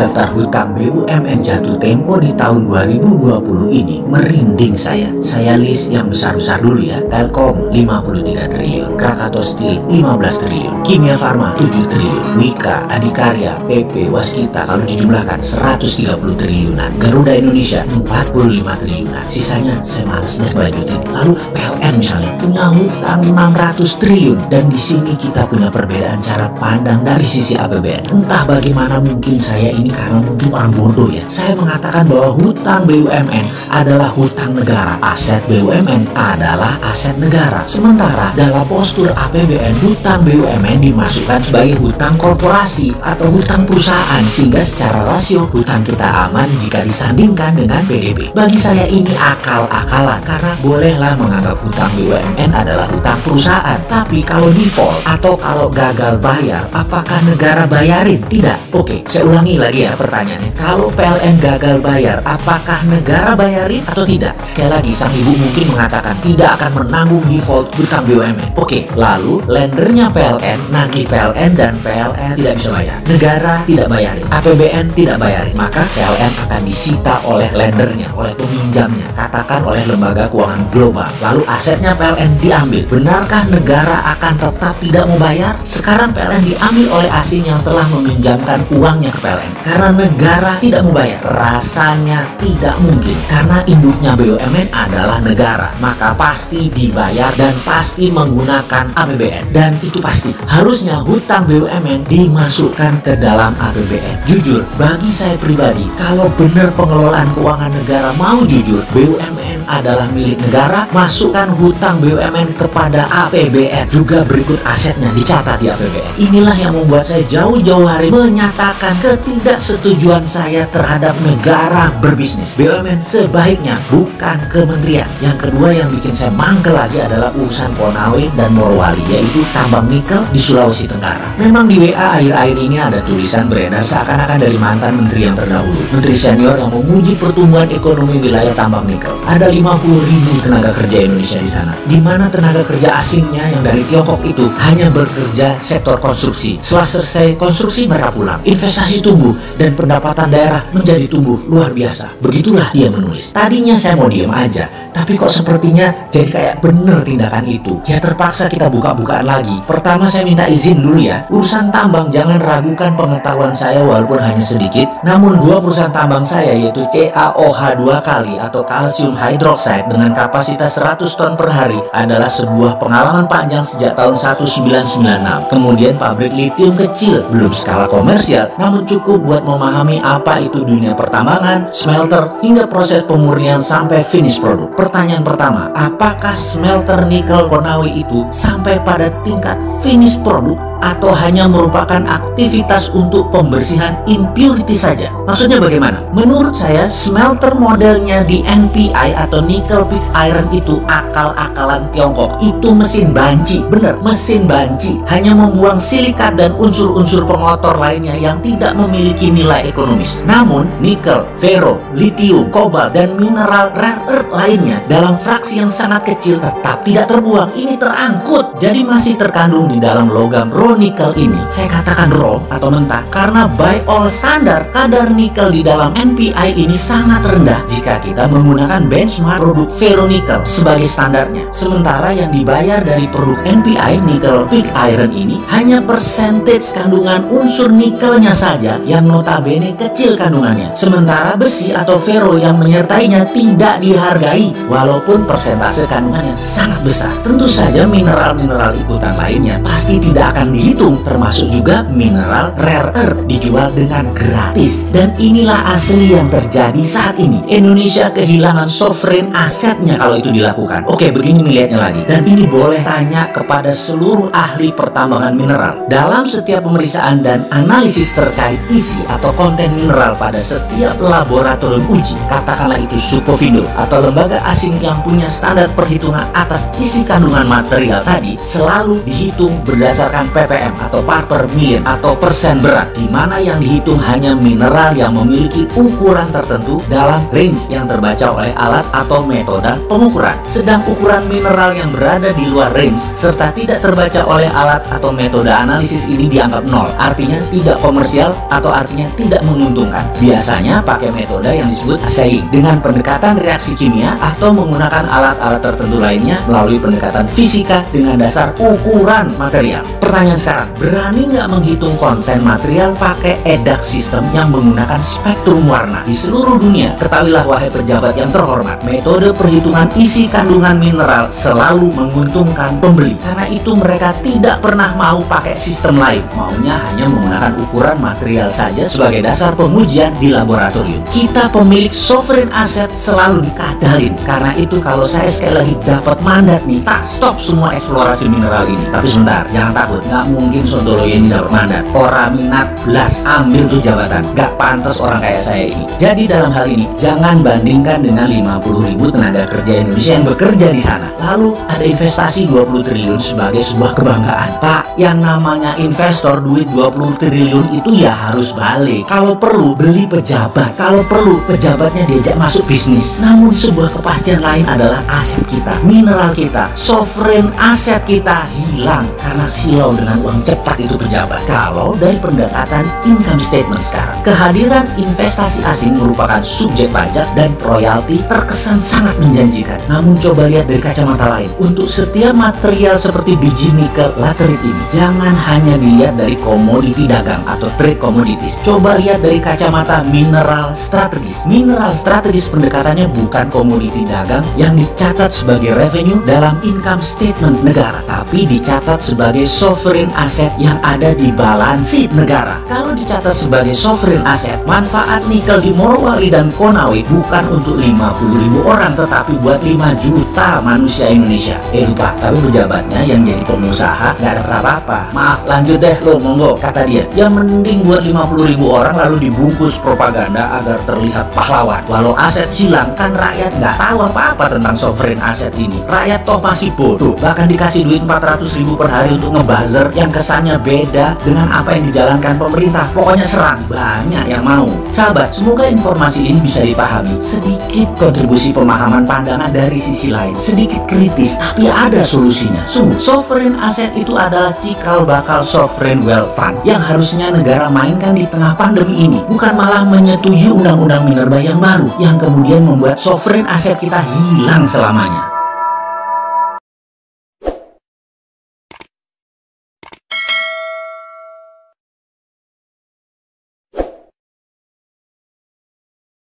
daftar hutang BUMN jatuh tempo di tahun 2020 ini merinding saya. Saya list yang besar-besar dulu ya. Telkom 53 triliun, Krakatau Steel 15 triliun, Kimia Farma 7 triliun, Wika, Adikarya, PP, Waskita kalau dijumlahkan 130 triliunan, Garuda Indonesia 45 triliunan. Sisanya saya males deh bajutin. Lalu PLN misalnya punya hutang 600 triliun, dan di sini kita punya perbedaan cara pandang dari sisi APBN. Entah bagaimana, mungkin saya ini karena mungkin orang bodoh ya. Saya mengatakan bahwa hutang BUMN adalah hutang negara, aset BUMN adalah aset negara. Sementara dalam postur APBN, hutang BUMN dimasukkan sebagai hutang korporasi atau hutang perusahaan, sehingga secara rasio hutang kita aman jika disandingkan dengan PDB. Bagi saya ini akal-akalan, karena bolehlah menganggap hutang BUMN adalah hutang perusahaan. Tapi kalau default atau kalau gagal bayar, apakah negara bayarin? Tidak. Oke, saya ulangi lagi ya pertanyaannya. Kalau PLN gagal bayar, apakah negara bayarin atau tidak? Sekali lagi, sang ibu mungkin mengatakan tidak akan menanggung default hutang BUMN. Oke, lalu lendernya PLN nagih PLN dan PLN tidak bisa bayar. Negara tidak bayarin, APBN tidak bayarin, maka PLN akan disita oleh lendernya, oleh peminjamnya, katakan oleh lembaga keuangan global. Lalu asetnya PLN diambil. Benarkah negara akan tetap tidak mau bayar? Sekarang PLN diambil oleh asing yang telah meminjamkan uangnya ke PLN. Karena negara tidak mau bayar, rasanya tidak mungkin. Karena induknya BUMN adalah negara, maka pasti dibayar dan pasti menggunakan APBN. Dan itu pasti. Harusnya hutang BUMN dimasukkan ke dalam APBN. Jujur, bagi saya pribadi, kalau benar pengelolaan keuangan negara mau jujur, BUMN adalah milik negara, masukkan hutang BUMN kepada APBN. Juga berikut asetnya dicatat di APBN. Inilah yang membuat saya jauh-jauh hari menyatakan ketidaksetujuan saya terhadap negara berbisnis. BUMN sebaiknya bukan kementerian. Yang kedua yang bikin saya mangkel lagi adalah urusan Konawe dan Morowali, yaitu tambang nikel di Sulawesi Tenggara. Memang di WA akhir-akhir ini ada tulisan beredar seakan-akan dari mantan menteri yang terdahulu, menteri senior yang memuji pertumbuhan ekonomi wilayah tambang nikel. Ada 50.000 tenaga kerja Indonesia di sana, di mana tenaga kerja asingnya yang dari Tiongkok itu hanya bekerja sektor konstruksi. Setelah selesai konstruksi mereka pulang, investasi tumbuh dan pendapatan daerah menjadi tumbuh luar biasa. Begitulah dia menulis. Tadinya saya mau diem aja, tapi kok sepertinya jadi kayak bener tindakan itu. Ya terpaksa kita buka-bukaan lagi. Pertama saya minta izin dulu ya. Urusan tambang jangan ragukan pengetahuan saya walaupun hanya sedikit. Namun dua perusahaan tambang saya yaitu CaOH 2 kali atau kalsium hydroxide dengan kapasitas 100 ton per hari adalah sebuah pengalaman panjang sejak tahun 1996. Kemudian pabrik litium kecil, belum skala komersial, namun cukup buat memahami apa itu dunia pertambangan, smelter, hingga proses pemurnian sampai finish produk. Pertanyaan pertama, apakah smelter nikel Konawe itu sampai pada tingkat finish produk atau hanya merupakan aktivitas untuk pembersihan impurity saja? Maksudnya bagaimana? Menurut saya smelter modelnya di NPI atau nickel pig iron itu akal-akalan Tiongkok. Itu mesin banci, bener, mesin banci, hanya membuang silikat dan unsur-unsur pengotor lainnya yang tidak memiliki nilai ekonomis. Namun nikel, fero, litium, kobalt, dan mineral rare earth lainnya dalam fraksi yang sangat kecil tetap tidak terbuang. Ini terangkut, jadi masih terkandung di dalam logam raw nikel ini. Saya katakan raw atau mentah karena by all standar kadar nikel di dalam NPI ini sangat rendah jika kita menggunakan benchmark produk ferronikel sebagai standarnya. Sementara yang dibayar dari produk NPI nickel pig iron ini hanya percentage kandungan unsur nikelnya saja yang notabene kecil kandungannya. Sementara besi atau ferro yang menyertainya tidak dihargai walaupun persentase kandungannya sangat besar. Tentu saja mineral-mineral ikutan lainnya pasti tidak akan dihitung, termasuk juga mineral rare earth dijual dengan gratis. Dan inilah asli yang terjadi saat ini. Indonesia kehilangan sovereign asetnya kalau itu dilakukan. Oke, begini melihatnya lagi. Dan ini boleh tanya kepada seluruh ahli pertambangan mineral. Dalam setiap pemeriksaan dan analisis terkait isi atau konten mineral pada setiap laboratorium uji, katakanlah itu Sukovindo atau lembaga asing yang punya standar perhitungan atas isi kandungan material tadi, selalu dihitung berdasarkan ppm atau part per million atau persen berat, di mana yang dihitung hanya mineral yang memiliki ukuran tertentu dalam range yang terbaca oleh alat atau metode pengukuran. Sedang ukuran mineral yang berada di luar range serta tidak terbaca oleh alat atau metode analisis ini dianggap nol, artinya tidak komersial atau artinya artinya tidak menguntungkan. Biasanya pakai metode yang disebut assaying dengan pendekatan reaksi kimia atau menggunakan alat-alat tertentu lainnya melalui pendekatan fisika dengan dasar ukuran material. Pertanyaan sekarang, berani nggak menghitung konten material pakai EDAX sistem yang menggunakan spektrum warna di seluruh dunia? Ketahuilah wahai pejabat yang terhormat, metode perhitungan isi kandungan mineral selalu menguntungkan pembeli. Karena itu mereka tidak pernah mau pakai sistem lain, maunya hanya menggunakan ukuran material saja sebagai dasar pengujian di laboratorium. Kita pemilik sovereign asset selalu dikadarin. Karena itu kalau saya sekali lagi dapat mandat nih, tak stop semua eksplorasi mineral ini. Tapi sebentar, jangan takut, nggak mungkin Sontoloyo ini dapat mandat. Orang minat belas ambil tuh jabatan, nggak pantas orang kayak saya ini. Jadi dalam hal ini jangan bandingkan dengan 50.000 tenaga kerja Indonesia yang bekerja di sana. Lalu ada investasi 20 triliun sebagai sebuah kebanggaan. Pak, yang namanya investor duit 20 triliun itu ya harus balik. Kalau perlu beli pejabat, kalau perlu pejabatnya diajak masuk bisnis. Namun sebuah kepastian lain adalah aset kita, mineral kita, sovereign aset kita hilang karena silau dengan uang cepat itu pejabat. Kalau dari pendekatan income statement sekarang, kehadiran investasi asing merupakan subjek pajak dan royalti terkesan sangat menjanjikan. Namun coba lihat dari kacamata lain. Untuk setiap material seperti biji nikel laterit ini, jangan hanya dilihat dari komoditi dagang atau trade commodities. Coba lihat dari kacamata mineral strategis. Mineral strategis pendekatannya bukan komoditi dagang yang dicatat sebagai revenue dalam income statement negara, tapi dicatat sebagai sovereign asset yang ada di balansi negara. Kalau dicatat sebagai sovereign asset, manfaat nikel di Morowali dan Konawe bukan untuk 50.000 orang, tetapi buat 5 juta manusia Indonesia. Lupa, tapi pejabatnya yang jadi pengusaha gak dapat apa-apa. Maaf, lanjut deh lo, monggo, kata dia. Ya mending buat 50.000 orang lalu dibungkus propaganda agar terlihat pahlawan. Walau aset hilang, kan rakyat nggak tahu apa-apa tentang sovereign aset ini. Rakyat toh masih bodoh, bahkan dikasih duit 400.000 per hari untuk ngebuzzer yang kesannya beda dengan apa yang dijalankan pemerintah. Pokoknya serang, banyak yang mau. Sahabat, semoga informasi ini bisa dipahami. Sedikit kontribusi pemahaman pandangan dari sisi lain, sedikit kritis, tapi ada solusinya. Sungguh, sovereign asset itu adalah cikal bakal sovereign wealth fund yang harusnya negara mainkan di tengah pandemi ini, bukan malah menyetujui undang-undang minerba yang baru yang kemudian membuat sovereign asset kita hilang selamanya.